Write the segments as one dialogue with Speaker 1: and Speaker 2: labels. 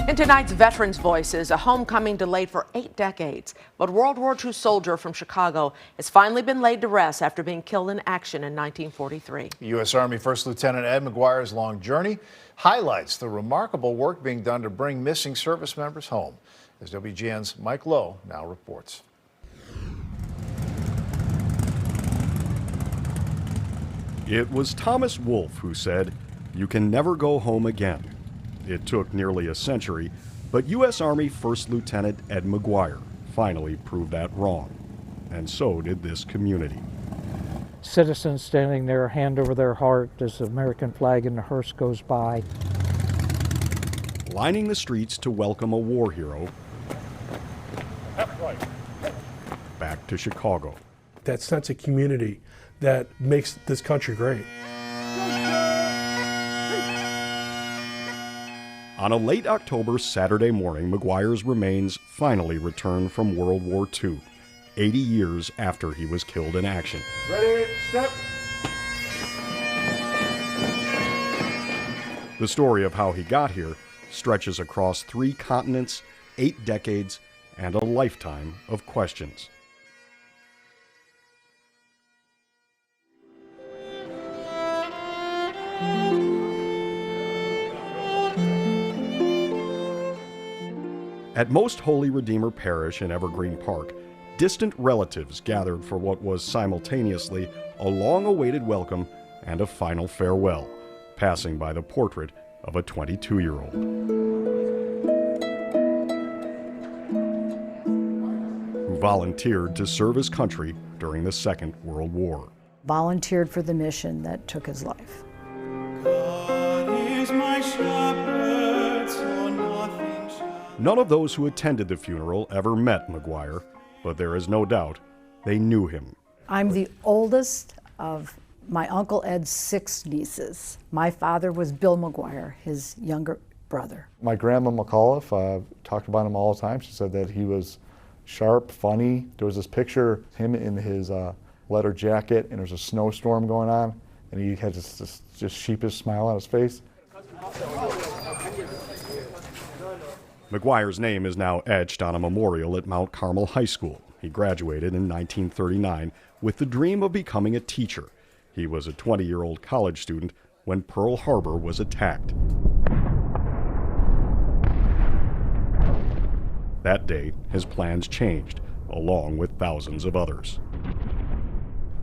Speaker 1: In tonight's Veterans Voices, a homecoming delayed for 8 decades. But World War II soldier from Chicago has finally been laid to rest after being killed in action in 1943.
Speaker 2: U.S. Army First Lieutenant Ed McGuire's long journey highlights the remarkable work being done to bring missing service members home. As WGN's Mike Lowe now reports.
Speaker 3: It was Thomas Wolfe who said, "You can never go home again." It took nearly a century, but U.S. Army First Lieutenant Ed McGuire finally proved that wrong. And so did this community.
Speaker 4: Citizens standing there, hand over their heart as the American flag in the hearse goes by.
Speaker 3: Lining the streets to welcome a war hero back to Chicago.
Speaker 5: That sense of community that makes this country great.
Speaker 3: On a late October Saturday morning, McGuire's remains finally returned from World War II, 80 years after he was killed in action.
Speaker 2: Ready, step.
Speaker 3: The story of how he got here stretches across 3 continents, 8 decades, and a lifetime of questions. At Most Holy Redeemer Parish in Evergreen Park, distant relatives gathered for what was simultaneously a long-awaited welcome and a final farewell, passing by the portrait of a 22-year-old. Who volunteered to serve his country during the Second World War.
Speaker 6: Volunteered for the mission that took his life.
Speaker 7: God is my shepherd, so nothing shall...
Speaker 3: None of those who attended the funeral ever met McGuire, but there is no doubt they knew him.
Speaker 6: I'm the oldest of my Uncle Ed's 6 nieces. My father was Bill McGuire, his younger brother.
Speaker 8: My grandma McAuliffe talked about him all the time. She said that he was sharp, funny. There was this picture of him in his leather jacket, and there was a snowstorm going on, and he had this just sheepish smile on his face.
Speaker 3: McGuire's name is now etched on a memorial at Mount Carmel High School. He graduated in 1939 with the dream of becoming a teacher. He was a 20-year-old college student when Pearl Harbor was attacked. That day, his plans changed, along with thousands of others.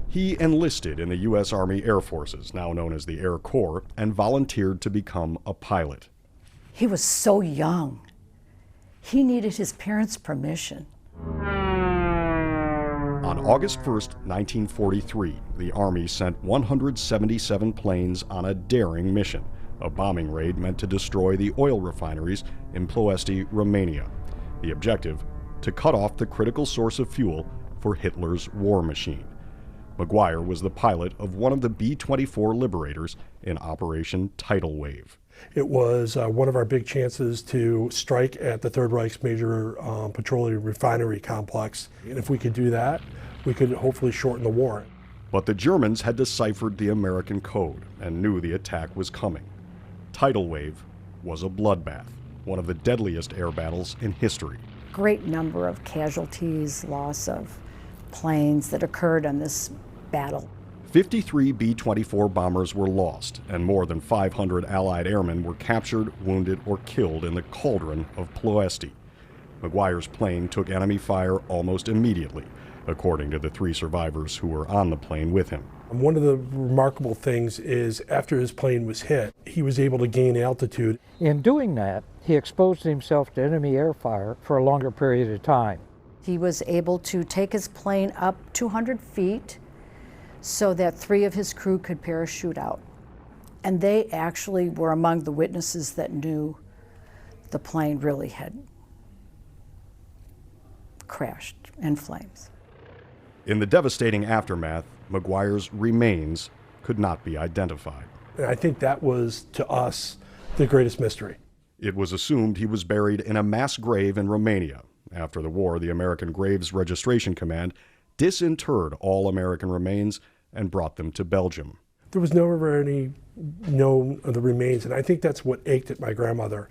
Speaker 3: He enlisted in the U.S. Army Air Forces, now known as the Air Corps, and volunteered to become a pilot.
Speaker 6: He was so young. He needed his parents' permission.
Speaker 3: On August 1st, 1943, the Army sent 177 planes on a daring mission, a bombing raid meant to destroy the oil refineries in Ploiești, Romania. The objective, to cut off the critical source of fuel for Hitler's war machine. McGuire was the pilot of one of the B-24 Liberators in Operation Tidal Wave.
Speaker 5: It was one of our big chances to strike at the Third Reich's major petroleum refinery complex. And if we could do that, we could hopefully shorten the war.
Speaker 3: But the Germans had deciphered the American code and knew the attack was coming. Tidal Wave was a bloodbath, one of the deadliest air battles in history.
Speaker 6: Great number of casualties, loss of planes that occurred on this battle.
Speaker 3: 53 B-24 bombers were lost, and more than 500 Allied airmen were captured, wounded, or killed in the cauldron of Ploiești. McGuire's plane took enemy fire almost immediately, according to the 3 survivors who were on the plane with him.
Speaker 5: One of the remarkable things is after his plane was hit, he was able to gain altitude.
Speaker 4: In doing that, he exposed himself to enemy air fire for a longer period of time.
Speaker 6: He was able to take his plane up 200 feet so that 3 of his crew could parachute out. And they actually were among the witnesses that knew the plane really had crashed in flames.
Speaker 3: In the devastating aftermath, McGuire's remains could not be identified.
Speaker 5: And I think that was, to us, the greatest mystery.
Speaker 3: It was assumed he was buried in a mass grave in Romania. After the war, the American Graves Registration Command disinterred all American remains and brought them to Belgium.
Speaker 5: There was never any know the remains. And I think that's what ached at my grandmother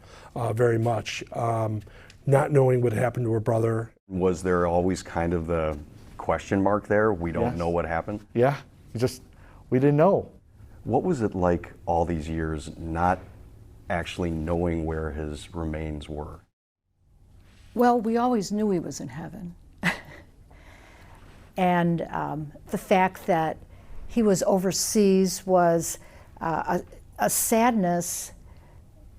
Speaker 5: very much, not knowing what happened to her brother.
Speaker 3: Was there always kind of the question mark there? We don't
Speaker 8: Yes.
Speaker 3: know what happened?
Speaker 8: Yeah, we didn't know.
Speaker 3: What was it like all these years not actually knowing where his remains were?
Speaker 6: Well, we always knew he was in heaven. And the fact that he was overseas was a sadness,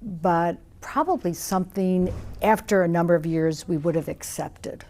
Speaker 6: but probably something after a number of years we would have accepted.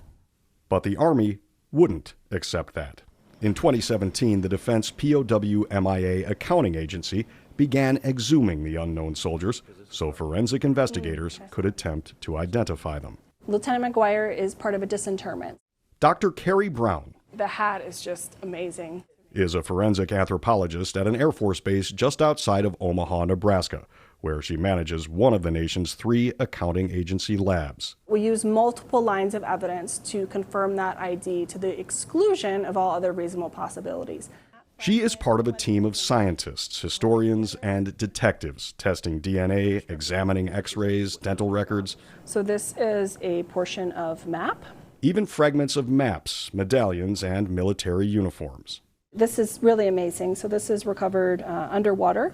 Speaker 3: But the Army wouldn't accept that. In 2017, the Defense POW MIA Accounting Agency began exhuming the unknown soldiers so forensic investigators could attempt to identify them.
Speaker 9: Lieutenant McGuire is part of a disinterment.
Speaker 3: Dr. Carrie Brown
Speaker 9: The hat is just amazing.
Speaker 3: is a forensic anthropologist at an Air Force base just outside of Omaha, Nebraska, where she manages one of the nation's 3 accounting agency labs.
Speaker 9: We use multiple lines of evidence to confirm that ID to the exclusion of all other reasonable possibilities.
Speaker 3: She is part of a team of scientists, historians, and detectives testing DNA, examining x-rays, dental records,
Speaker 9: So this is a portion of map.
Speaker 3: even fragments of maps, medallions, and military uniforms.
Speaker 9: This is really amazing. So this is recovered underwater.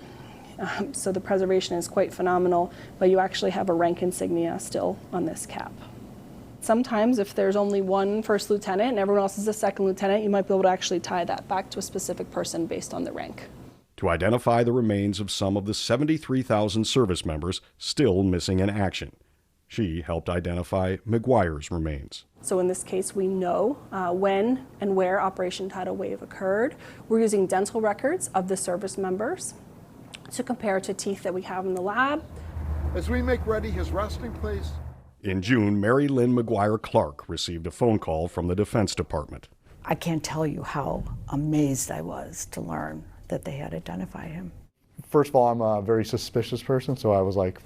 Speaker 9: So the preservation is quite phenomenal, but you actually have a rank insignia still on this cap. Sometimes if there's only one first lieutenant and everyone else is a second lieutenant, you might be able to actually tie that back to a specific person based on the rank.
Speaker 3: To identify the remains of some of the 73,000 service members still missing in action. She helped identify McGuire's remains.
Speaker 9: So in this case, we know when and where Operation Tidal Wave occurred. We're using dental records of the service members to compare to teeth that we have in the lab.
Speaker 10: As we make ready his resting place.
Speaker 3: In June, Mary Lynn McGuire Clark received a phone call from the Defense Department.
Speaker 6: I can't tell you how amazed I was to learn that they had identified him.
Speaker 8: First of all, I'm a very suspicious person, so I was like,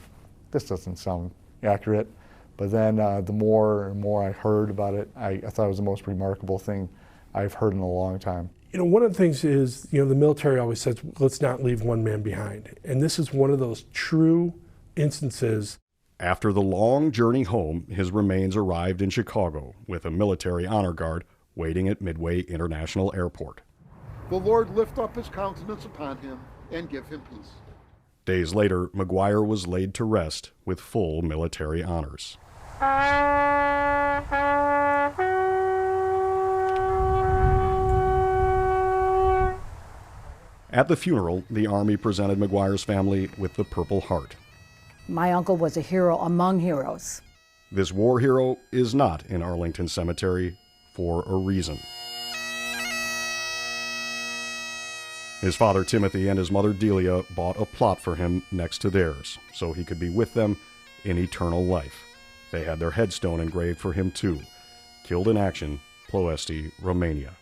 Speaker 8: this doesn't sound accurate. But then the more and more I heard about it, I thought it was the most remarkable thing I've heard in a long time.
Speaker 5: You know, one of the things is, the military always says, let's not leave one man behind. And this is one of those true instances.
Speaker 3: After the long journey home, his remains arrived in Chicago with a military honor guard waiting at Midway International Airport.
Speaker 10: The Lord lift up his countenance upon him and give him peace.
Speaker 3: Days later, McGuire was laid to rest with full military honors. At the funeral, the Army presented McGuire's family with the Purple Heart.
Speaker 6: My uncle was a hero among heroes.
Speaker 3: This war hero is not in Arlington Cemetery for a reason. His father Timothy and his mother Delia bought a plot for him next to theirs so he could be with them in eternal life. They had their headstone engraved for him too. Killed in action, Ploiești, Romania.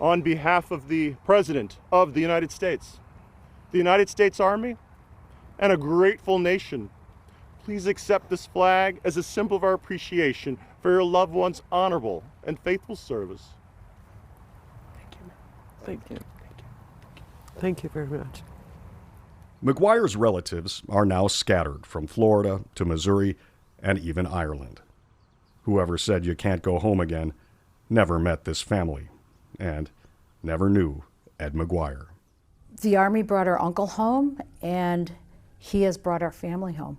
Speaker 11: On behalf of the President of the United States Army, and a grateful nation, please accept this flag as a symbol of our appreciation for your loved one's honorable and faithful service.
Speaker 12: Thank you. Thank you very much.
Speaker 3: McGuire's relatives are now scattered from Florida to Missouri and even Ireland. Whoever said you can't go home again never met this family and never knew Ed McGuire.
Speaker 6: The Army brought our uncle home, and he has brought our family home.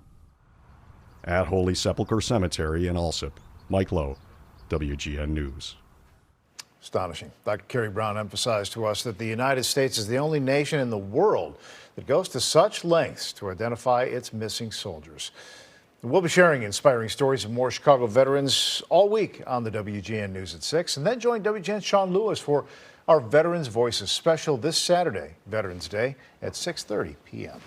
Speaker 3: At Holy Sepulchre Cemetery in Alsip, Mike Lowe, WGN News.
Speaker 2: Astonishing. Dr. Carrie Brown emphasized to us that the United States is the only nation in the world that goes to such lengths to identify its missing soldiers. We'll be sharing inspiring stories of more Chicago veterans all week on the WGN News at 6, and then join WGN's Sean Lewis for our Veterans Voices special this Saturday, Veterans Day, at 6:30 p.m.